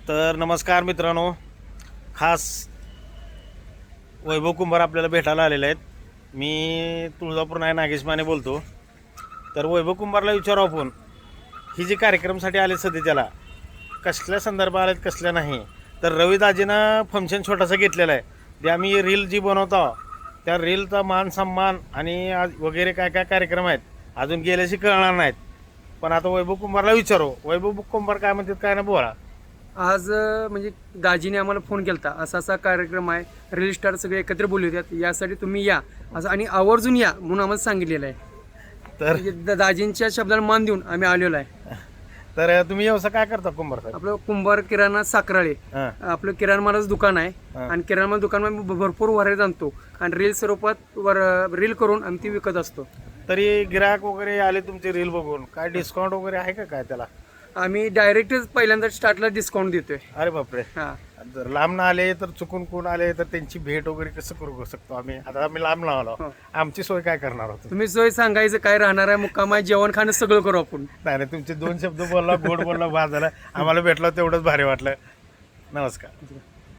तर नमस्कार मित्रांनो, खास वैभव कुंभार आपल्याला भेटायला आलेले आहेत. मी तुळजापूर नागेश माने बोलतो. तर वैभव कुंभारला विचारू आपण, ही जी कार्यक्रमासाठी आले सध्या त्याला कसल्या संदर्भात आलेत कसल्या नाही. तर रविदाजीनं फंक्शन छोटासा घेतलेला आहे. ते आम्ही रील जी बनवतो त्या रीलचा मान सन्मान आणि आज वगैरे काय काय कार्यक्रम आहेत अजून गेल्याशी कळणार नाहीत. पण आता वैभव कुंभारला विचारू, वैभव कुंभार काय म्हणतात काय ना बोला. आज म्हणजे दाजीने आम्हाला फोन केलता, असा असा कार्यक्रम आहे, रील स्टार सगळे एकत्र बोलले होते, यासाठी तुम्ही या असं आणि आवर्जून या म्हणून आम्हाला सांगितलेलं आहे. तर म्हणजे दाजींच्या शब्दाला मान देऊन आम्ही आलेलो आहे. तर तुम्ही व्यवसाय काय करता कुंभार साहेब? आपलं कुंभार किराणा साखराळे हां आपलं किराणा मालाचं दुकान आहे. आणि किराणा माल दुकानामध्ये भरपूर व्हरायटी आणतो आणि रील स्वरूपात रील करून आम्ही ती विकत असतो. तरी गिराक वगैरे आले तुमचे रील बघून काय डिस्काउंट वगैरे आहे का काय त्याला? आम्ही डायरेक्टच पहिल्यांदा स्टार्टला डिस्काउंट देतोय. अरे बापरे. हां, जर लांब ना आले तर चुकून कोण आले तर त्यांची भेट वगैरे कसं करू शकतो आम्ही? आता आम्ही लांब ना आलो, हो. आमची सोय काय करणार होतो? तुम्ही सोय सांगायचं काय राहणार आहे, मुक्काम आहे, जेवण खाणं सगळं करू आपण. नाही नाही, तुमचे दोन शब्द बोलला, गोड बोलला, बाद झाला. आम्हाला भेटला तेवढंच भारी वाटलं. नमस्कार.